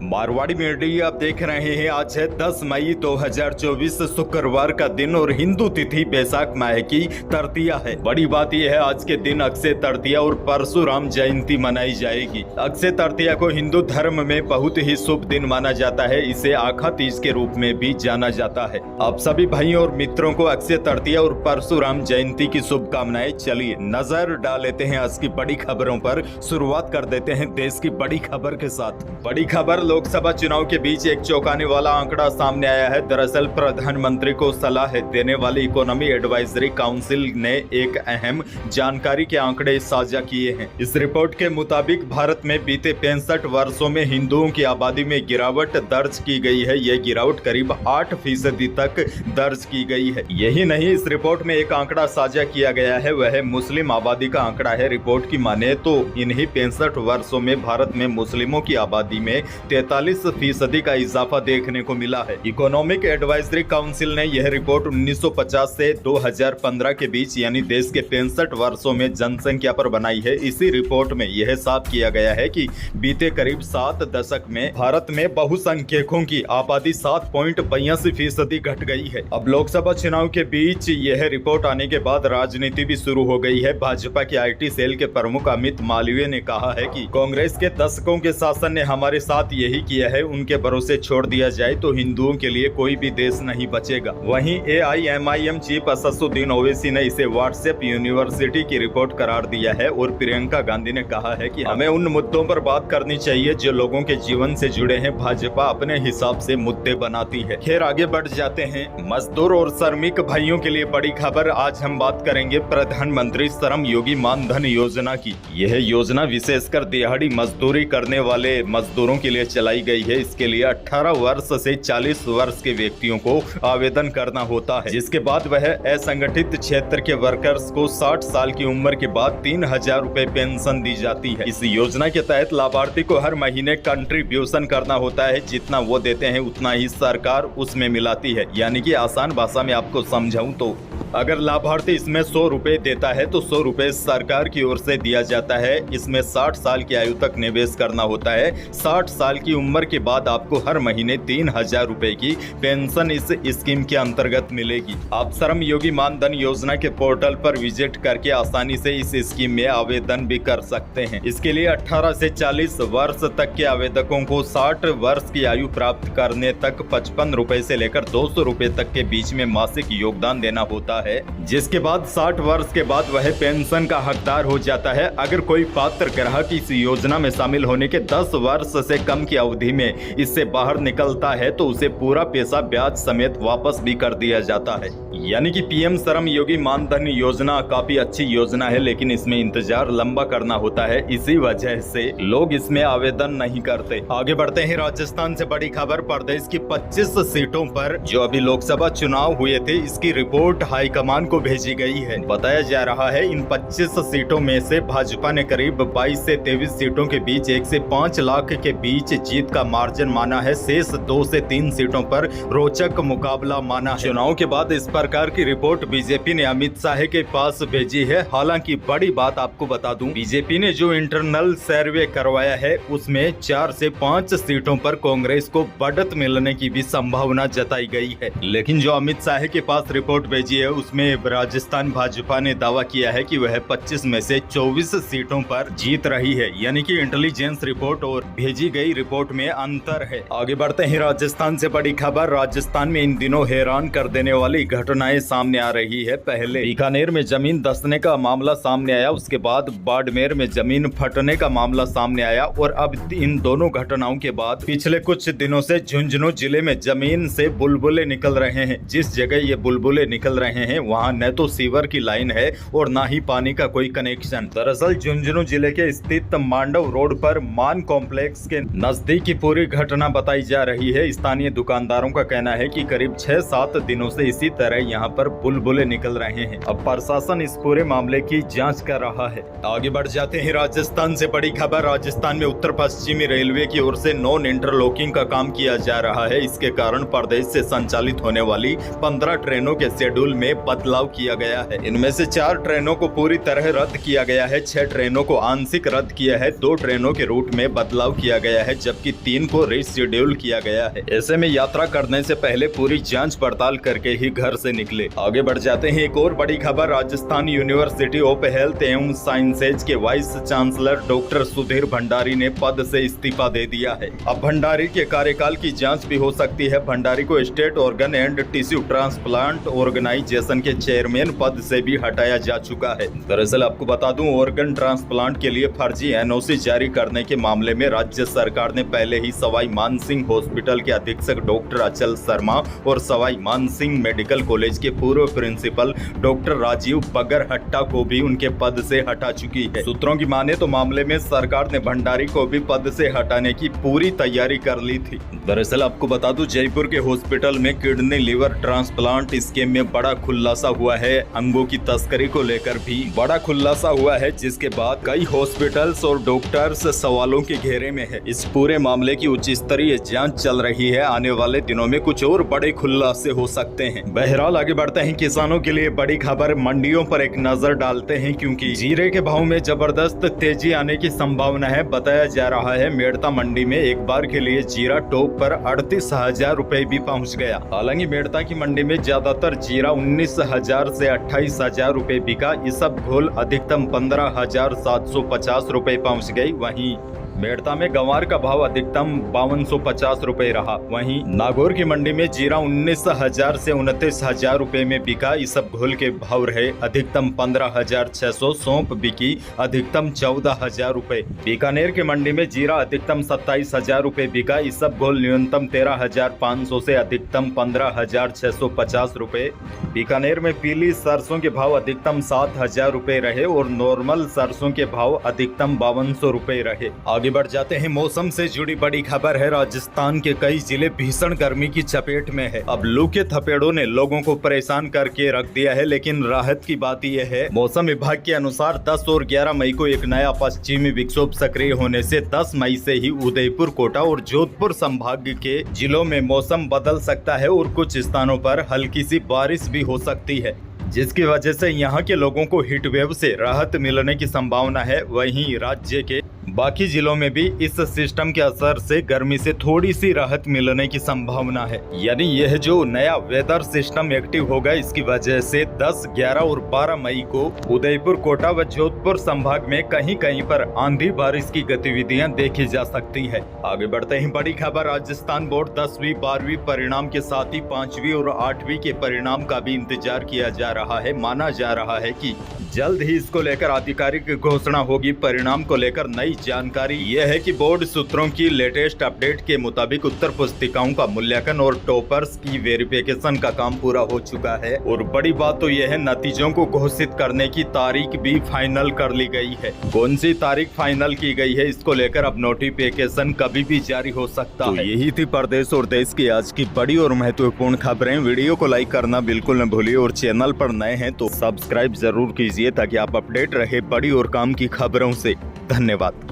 Marwari media आप देख रहे हैं। आज है 10 मई 2024 शुक्रवार का दिन और हिंदू तिथि बैसाख माह की तृतीया है। बड़ी बात यह है आज के दिन अक्षय तृतीया और परशुराम जयंती मनाई जाएगी। अक्षय तृतीया को हिंदू धर्म में बहुत ही शुभ दिन माना जाता है। इसे आखा तीज के रूप में भी जाना जाता है। आप सभी भाइयों और मित्रों को अक्षय तृतीया और परशुराम जयंती की शुभकामनाएं। चलिए नजर डाल लेते हैं आज की बड़ी खबरों पर। शुरुआत कर देते हैं देश की बड़ी खबर के साथ। बड़ी खबर, लोकसभा चुनाव के बीच एक चौंकाने वाला आंकड़ा सामने आया है। दरअसल प्रधानमंत्री को सलाह देने वाली इकोनॉमी एडवाइजरी काउंसिल ने एक अहम जानकारी के आंकड़े साझा किए हैं। इस रिपोर्ट के मुताबिक भारत में बीते 65 वर्षों में हिंदुओं की आबादी में गिरावट दर्ज की गई है। यह गिरावट करीब 8% तक दर्ज की गई है। यही नहीं, इस रिपोर्ट में एक आंकड़ा साझा किया गया है, वह मुस्लिम आबादी का आंकड़ा है। रिपोर्ट की माने तो इन्हीं 65 वर्षों में भारत में मुस्लिमों की आबादी में 43% का इजाफा देखने को मिला है। इकोनॉमिक एडवाइजरी काउंसिल ने यह रिपोर्ट 1950 से 2015 के बीच यानी देश के 65 वर्षों में जनसंख्या पर बनाई है। इसी रिपोर्ट में यह साफ किया गया है कि बीते करीब 7 दशक में भारत में बहुसंख्यकों की आबादी 7.82% घट गई है। अब लोकसभा चुनाव के बीच यह रिपोर्ट आने के बाद राजनीति भी शुरू हो गई है। भाजपा के IT सेल के प्रमुख अमित मालवीय ने कहा है कि कांग्रेस के दशकों के शासन ने हमारे साथ यही किया है, उनके भरोसे छोड़ दिया जाए तो हिंदुओं के लिए कोई भी देश नहीं बचेगा। वहीं AIMIM चीफ असदुद्दीन ओवैसी ने इसे व्हाट्सएप यूनिवर्सिटी की रिपोर्ट करार दिया है और प्रियंका गांधी ने कहा है कि हमें उन मुद्दों पर बात करनी चाहिए जो लोगों के जीवन से जुड़े हैं। भाजपा अपने हिसाब से मुद्दे बनाती है। खैर आगे बढ़ जाते हैं। मजदूर और श्रमिक भाइयों के लिए बड़ी खबर। आज हम बात करेंगे प्रधानमंत्री श्रम योगी मानधन योजना की। यह योजना विशेषकर दिहाड़ी मजदूरी करने वाले मजदूरों के लिए चलाई गई है। इसके लिए 18 वर्ष से 40 वर्ष के व्यक्तियों को आवेदन करना होता है, जिसके बाद वह असंगठित क्षेत्र के वर्कर्स को 60 साल की उम्र के बाद 3000 रुपए पेंशन दी जाती है। इस योजना के तहत लाभार्थी को हर महीने कंट्रीब्यूशन करना होता है। जितना वो देते हैं उतना ही सरकार उसमें मिलाती है। यानी कि आसान भाषा में आपको समझाऊं तो अगर लाभार्थी इसमें 100 रुपए देता है तो 100 रुपए सरकार की ओर से दिया जाता है। इसमें 60 साल की आयु तक निवेश करना होता है। 60 साल की उम्र के बाद आपको हर महीने 3000 रुपए की पेंशन इस स्कीम के अंतर्गत मिलेगी। आप श्रम योगी मानधन योजना के पोर्टल पर विजिट करके आसानी से इस स्कीम में आवेदन भी कर सकते हैं। इसके लिए 18 से 40 वर्ष तक के आवेदकों को 60 वर्ष की आयु प्राप्त करने तक 55 रुपए से लेकर 200 रुपए तक के बीच में मासिक योगदान देना होता है, जिसके बाद 60 वर्ष के बाद वह पेंशन का हकदार हो जाता है। अगर कोई पात्र ग्राहक इस योजना में शामिल होने के 10 वर्ष से कम की अवधि में इससे बाहर निकलता है तो उसे पूरा पैसा ब्याज समेत वापस भी कर दिया जाता है। यानी कि PM श्रम योगी मानधन योजना काफी अच्छी योजना है, लेकिन इसमें इंतजार लंबा करना होता है। इसी वजह से लोग इसमें आवेदन नहीं करते। आगे बढ़ते हैं। राजस्थान से बड़ी खबर। प्रदेश की 25 सीटों पर जो अभी लोकसभा चुनाव हुए थे, इसकी रिपोर्ट हाईकमान को भेजी गई है। बताया जा रहा है इन 25 सीटों में से भाजपा ने करीब 22 से 23 सीटों के बीच 1 से 5 लाख के बीच जीत का मार्जिन माना है। शेष 2 से 3 सीटों पर रोचक मुकाबला माना है। चुनाव के बाद इस प्रकार की रिपोर्ट बीजेपी ने अमित शाह के पास भेजी है। हालांकि बड़ी बात आपको बता दूं, बीजेपी ने जो इंटरनल सर्वे करवाया है उसमें 4 से 5 सीटों पर कांग्रेस को बढ़त मिलने की भी संभावना जताई गई है। लेकिन जो अमित शाह के पास रिपोर्ट भेजी है उसमें राजस्थान भाजपा ने दावा किया है कि वह 25 में से 24 सीटों पर जीत रही है। यानी कि इंटेलिजेंस रिपोर्ट और भेजी गई रिपोर्ट में अंतर है। आगे बढ़ते हैं। राजस्थान से बड़ी खबर। राजस्थान में इन दिनों हैरान कर देने वाली घटनाएं सामने आ रही है। पहले बीकानेर में जमीन धंसने का मामला सामने आया, उसके बाद बाड़मेर में जमीन फटने का मामला सामने आया और अब इन दोनों घटनाओं के बाद पिछले कुछ दिनों से झुंझुनू जिले में जमीन से बुलबुले निकल रहे हैं। जिस जगह ये बुलबुले निकल रहे हैं वहाँ न तो सीवर की लाइन है और न ही पानी का कोई कनेक्शन। दरअसल झुंझुनू जिले के स्थित मांडव रोड पर मान कॉम्प्लेक्स के नजदीक की पूरी घटना बताई जा रही है। स्थानीय दुकानदारों का कहना है कि करीब 6-7 दिनों से इसी तरह यहाँ पर बुलबुले निकल रहे हैं। अब प्रशासन इस पूरे मामले की जांच कर रहा है। आगे बढ़ जाते हैं। राजस्थान से बड़ी खबर। राजस्थान में उत्तर पश्चिमी रेलवे की ओर से नॉन इंटरलॉकिंग का काम किया जा रहा है। इसके कारण प्रदेश से संचालित होने वाली 15 ट्रेनों के शेड्यूल में बदलाव किया गया है। इनमें से 4 ट्रेनों को पूरी तरह रद्द किया गया है, 6 ट्रेनों को आंशिक रद्द किया है, 2 ट्रेनों के रूट में बदलाव किया गया है, जबकि 3 को रीशेड्यूल किया गया है। ऐसे में यात्रा करने से पहले पूरी जांच पड़ताल करके ही घर से निकले। आगे बढ़ जाते हैं। एक और बड़ी खबर, राजस्थान यूनिवर्सिटी ऑफ हेल्थ एवं साइंसेज के vice chancellor doctor Sudhir Bhandari ने पद से इस्तीफा दे दिया है। अब भंडारी के कार्यकाल की जांच भी हो सकती है। भंडारी को state organ and tissue transplant organisation के चेयरमैन पद से भी हटाया जा चुका है। दरअसल आपको बता दूं, ऑर्गन ट्रांसप्लांट के लिए फर्जी एनओसी जारी करने के मामले में राज्य सरकार ने पहले ही सवाई मानसिंह हॉस्पिटल के अधीक्षक डॉक्टर अचल शर्मा और सवाई मानसिंह मेडिकल कॉलेज के पूर्व प्रिंसिपल डॉक्टर राजीव बगरहट्टा को भी उनके पद से हटा चुकी है। सूत्रों की माने तो मामले में सरकार ने भंडारी को भी पद से हटाने की पूरी तैयारी कर ली थी। दरअसल आपको बता दूं, जयपुर के हॉस्पिटल में किडनी लिवर ट्रांसप्लांट स्कीम में बड़ा खुलासा हुआ है। अंगों की तस्करी को लेकर भी बड़ा खुलासा हुआ है, जिसके बाद कई हॉस्पिटल्स और डॉक्टर्स सवालों के घेरे में है। इस पूरे मामले की उच्च स्तरीय जांच चल रही है। आने वाले दिनों में कुछ और बड़े खुलासे हो सकते हैं। बहरहाल आगे बढ़ते हैं। किसानों के लिए बड़ी खबर, मंडियों पर एक नजर डालते हैं, क्योंकि जीरे के भाव में जबरदस्त तेजी आने की संभावना है। बताया जा रहा है मेड़ता मंडी में एक बार के लिए जीरा टॉप पर 38,000 रुपए भी पहुंच गया। हालांकि मेड़ता की मंडी में ज्यादातर जीरा 19,000 से 28,000 रुपए बिका। इसबगोल अधिकतम 15,750 रुपए पहुंच गई। वहीं मेड़ता में गंवार का भाव अधिकतम 5250 रुपए रहा। वहीं नागौर की मंडी में जीरा 19,000 से 29,000 रुपए में बिका। इसबगोल के भाव रहे अधिकतम 15,600, सौंफ बिकी अधिकतम 14,000 रुपए। बीकानेर की मंडी में जीरा अधिकतम 27,000 रुपए बिका। इसबगोल न्यूनतम 13,500 से अधिकतम 15,650 रुपए। बीकानेर में पीली सरसों के भाव अधिकतम 7,000 रुपए रहे और नॉर्मल सरसों के भाव अधिकतम 5200 रुपए रहे। आगे बढ़ जाते हैं। मौसम से जुड़ी बड़ी खबर है, राजस्थान के कई जिले भीषण गर्मी की चपेट में है। अब लू के थपेड़ों ने लोगों को परेशान करके रख दिया है, लेकिन राहत की बात यह है, मौसम विभाग के अनुसार 10 और 11 मई को एक नया पश्चिमी विक्षोभ सक्रिय होने से 10 मई से ही उदयपुर, कोटा और जोधपुर संभाग के जिलों में मौसम बदल सकता है और कुछ स्थानों पर हल्की सी बारिश भी हो सकती है, जिसकी वजह से यहाँ के लोगों को हीट वेव से राहत मिलने की संभावना है। वहीं राज्य के बाकी जिलों में भी इस सिस्टम के असर से गर्मी से थोड़ी सी राहत मिलने की संभावना है। यानी यह जो नया वेदर सिस्टम एक्टिव होगा, इसकी वजह से 10, 11 और 12 मई को उदयपुर, कोटा व जोधपुर संभाग में कहीं कहीं पर आंधी बारिश की गतिविधियां देखी जा सकती है। आगे बढ़ते हैं। बड़ी खबर, राजस्थान बोर्ड 10वीं 12वीं परिणाम के साथ ही 5वीं और 8वीं के परिणाम का भी इंतजार किया जा रहा है। माना जा रहा है कि जल्द ही इसको लेकर आधिकारिक घोषणा होगी। परिणाम को लेकर नई जानकारी यह है कि बोर्ड सूत्रों की लेटेस्ट अपडेट के मुताबिक उत्तर पुस्तिकाओं का मूल्यांकन और टॉपर्स की वेरिफिकेशन का काम पूरा हो चुका है। और बड़ी बात तो यह है, नतीजों को घोषित करने की तारीख भी फाइनल कर ली गई है। कौन सी तारीख फाइनल की गई है, इसको लेकर अब नोटिफिकेशन कभी भी जारी हो सकता है। यही थी प्रदेश और देश की आज की बड़ी और महत्वपूर्ण खबरें। वीडियो को लाइक करना बिल्कुल न भूलिए और चैनल पर नए हैं तो सब्सक्राइब जरूर कीजिए, ताकि आप अपडेट रहे बड़ी और काम की खबरों से। धन्यवाद।